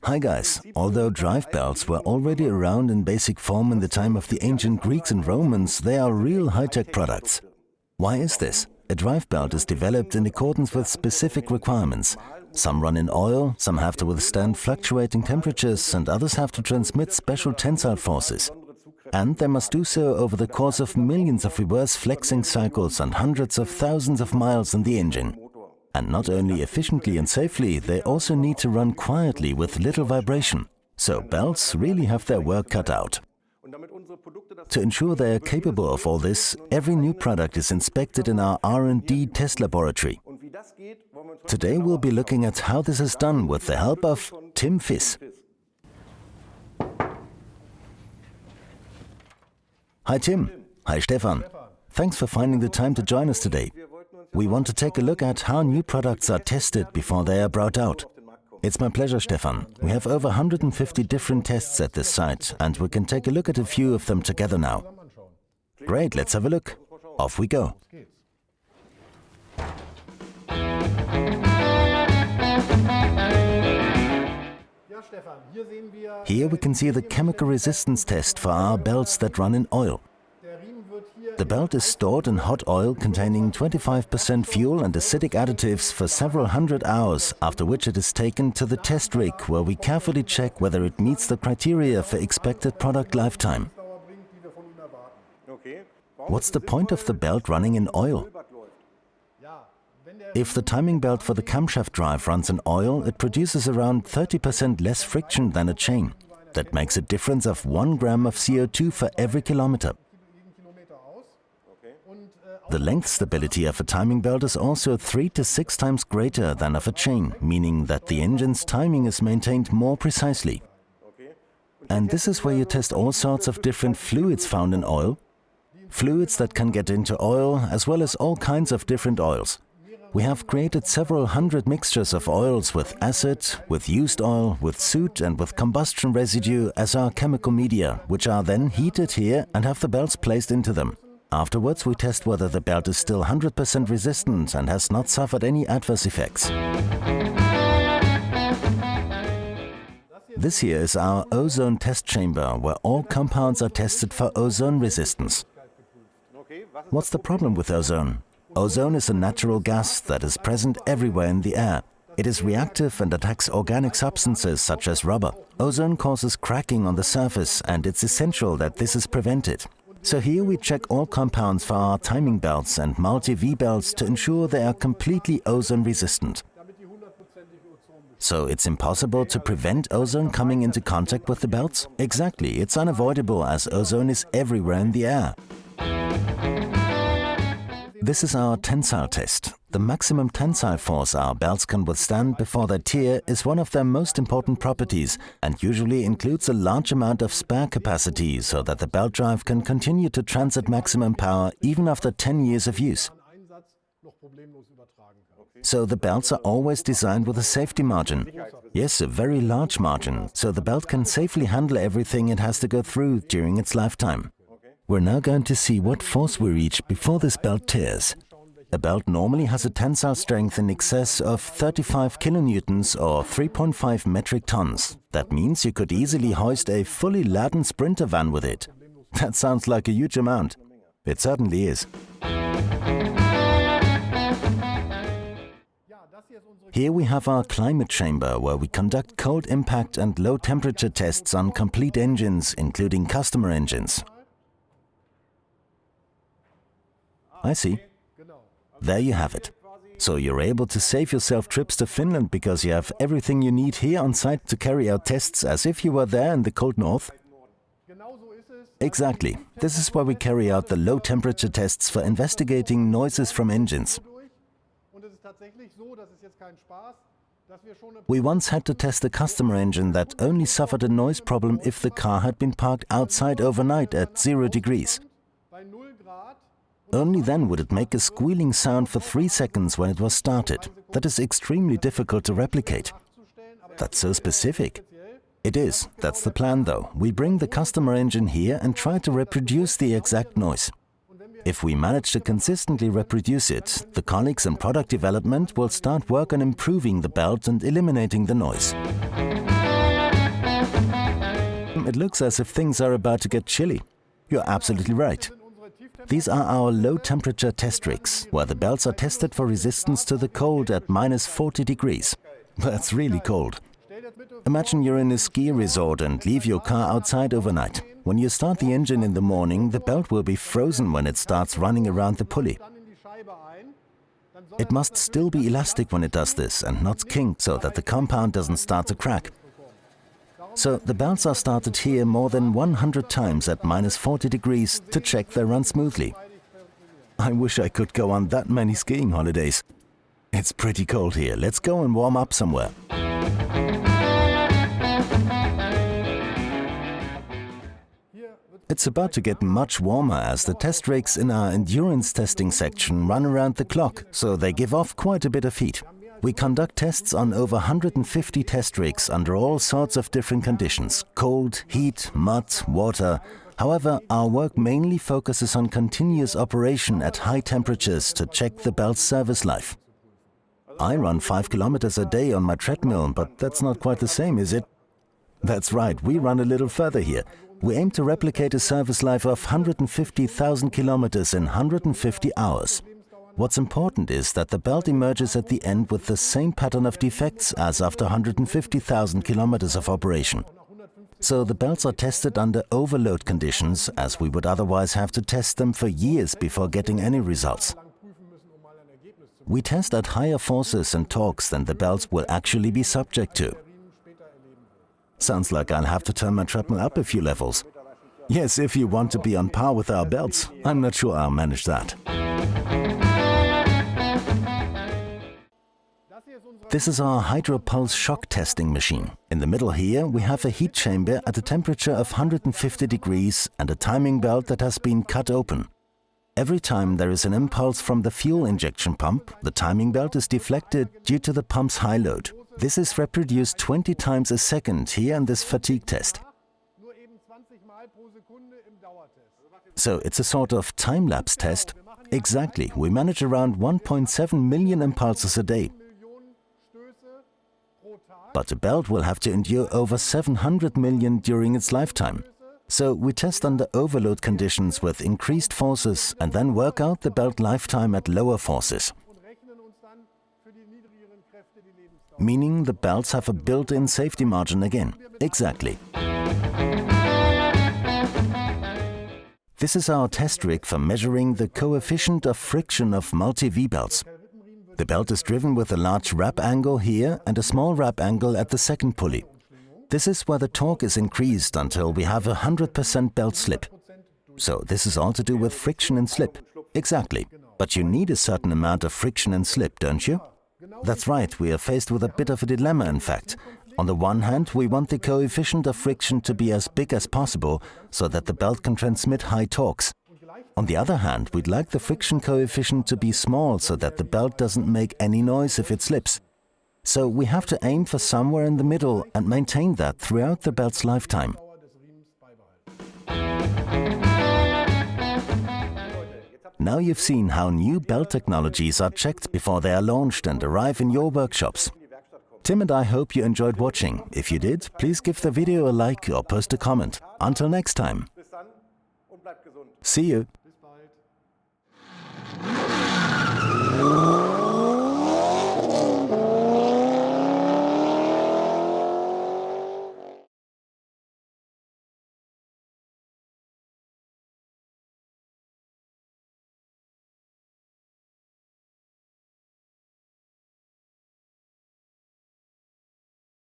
Hi guys, although drive belts were already around in basic form in the time of the ancient Greeks and Romans, they are real high-tech products. Why is this? A drive belt is developed in accordance with specific requirements. Some run in oil, some have to withstand fluctuating temperatures, and others have to transmit special tensile forces. And they must do so over the course of millions of reverse flexing cycles and hundreds of thousands of miles in the engine. And not only efficiently and safely, they also need to run quietly with little vibration. So belts really have their work cut out. To ensure they are capable of all this, every new product is inspected in our R&D test laboratory. Today we'll be looking at how this is done with the help of Tim Fiss. Hi Tim. Hi Stefan. Thanks for finding the time to join us today. We want to take a look at how new products are tested before they are brought out. It's my pleasure, Stefan. We have over 150 different tests at this site, and we can take a look at a few of them together now. Great, let's have a look. Off we go. Here we can see the chemical resistance test for our belts that run in oil. The belt is stored in hot oil containing 25% fuel and acidic additives for several hundred hours, after which it is taken to the test rig, where we carefully check whether it meets the criteria for expected product lifetime. What's the point of the belt running in oil? If the timing belt for the camshaft drive runs in oil, it produces around 30% less friction than a chain. That makes a difference of 1 gram of CO2 for every kilometer. The length stability of a timing belt is also 3 to 6 times greater than of a chain, meaning that the engine's timing is maintained more precisely. And this is where you test all sorts of different fluids found in oil. Fluids that can get into oil, as well as all kinds of different oils. We have created several hundred mixtures of oils with acid, with used oil, with soot and with combustion residue as our chemical media, which are then heated here and have the belts placed into them. Afterwards, we test whether the belt is still 100% resistant and has not suffered any adverse effects. This here is our ozone test chamber, where all compounds are tested for ozone resistance. What's the problem with ozone? Ozone is a natural gas that is present everywhere in the air. It is reactive and attacks organic substances such as rubber. Ozone causes cracking on the surface, and it's essential that this is prevented. So here we check all compounds for our timing belts and multi-V belts to ensure they are completely ozone resistant. So it's impossible to prevent ozone coming into contact with the belts? Exactly, it's unavoidable as ozone is everywhere in the air. This is our tensile test. The maximum tensile force our belts can withstand before they tear is one of their most important properties and usually includes a large amount of spare capacity so that the belt drive can continue to transit maximum power even after 10 years of use. So the belts are always designed with a safety margin. Yes, a very large margin, so the belt can safely handle everything it has to go through during its lifetime. We're now going to see what force we reach before this belt tears. A belt normally has a tensile strength in excess of 35 kilonewtons or 3.5 metric tons. That means you could easily hoist a fully laden sprinter van with it. That sounds like a huge amount. It certainly is. Here we have our climate chamber, where we conduct cold impact and low temperature tests on complete engines, including customer engines. I see. There you have it. So you're able to save yourself trips to Finland because you have everything you need here on site to carry out tests as if you were there in the cold north? Exactly. This is where we carry out the low temperature tests for investigating noises from engines. We once had to test a customer engine that only suffered a noise problem if the car had been parked outside overnight at 0 degrees. Only then would it make a squealing sound for 3 seconds when it was started. That is extremely difficult to replicate. That's so specific. It is. That's the plan though. We bring the customer engine here and try to reproduce the exact noise. If we manage to consistently reproduce it, the colleagues in product development will start work on improving the belt and eliminating the noise. It looks as if things are about to get chilly. You're absolutely right. These are our low-temperature test rigs, where the belts are tested for resistance to the cold at -40 degrees. That's really cold. Imagine you're in a ski resort and leave your car outside overnight. When you start the engine in the morning, the belt will be frozen when it starts running around the pulley. It must still be elastic when it does this and not kink, so that the compound doesn't start to crack. So the belts are started here more than 100 times at -40 degrees to check they run smoothly. I wish I could go on that many skiing holidays. It's pretty cold here. Let's go and warm up somewhere. It's about to get much warmer as the test rigs in our endurance testing section run around the clock, so they give off quite a bit of heat. We conduct tests on over 150 test rigs under all sorts of different conditions: cold, heat, mud, water. However, our work mainly focuses on continuous operation at high temperatures to check the belt's service life. I run 5 kilometers a day on my treadmill, but that's not quite the same, is it? That's right, we run a little further here. We aim to replicate a service life of 150,000 kilometers in 150 hours. What's important is that the belt emerges at the end with the same pattern of defects as after 150,000 kilometers of operation. So the belts are tested under overload conditions, as we would otherwise have to test them for years before getting any results. We test at higher forces and torques than the belts will actually be subject to. Sounds like I'll have to turn my treadmill up a few levels. Yes, if you want to be on par with our belts. I'm not sure I'll manage that. This is our hydropulse shock testing machine. In the middle here, we have a heat chamber at a temperature of 150 degrees and a timing belt that has been cut open. Every time there is an impulse from the fuel injection pump, the timing belt is deflected due to the pump's high load. This is reproduced 20 times a second here in this fatigue test. So it's a sort of time-lapse test. Exactly, we manage around 1.7 million impulses a day. But the belt will have to endure over 700 million during its lifetime. So we test under overload conditions with increased forces and then work out the belt lifetime at lower forces. Meaning the belts have a built-in safety margin again. Exactly. This is our test rig for measuring the coefficient of friction of multi-V belts. The belt is driven with a large wrap angle here and a small wrap angle at the second pulley. This is where the torque is increased until we have 100% belt slip. So this is all to do with friction and slip. Exactly. But you need a certain amount of friction and slip, don't you? That's right, we are faced with a bit of a dilemma in fact. On the one hand, we want the coefficient of friction to be as big as possible so that the belt can transmit high torques. On the other hand, we'd like the friction coefficient to be small so that the belt doesn't make any noise if it slips. So we have to aim for somewhere in the middle and maintain that throughout the belt's lifetime. Now you've seen how new belt technologies are checked before they are launched and arrive in your workshops. Tim and I hope you enjoyed watching. If you did, please give the video a like or post a comment. Until next time. See you.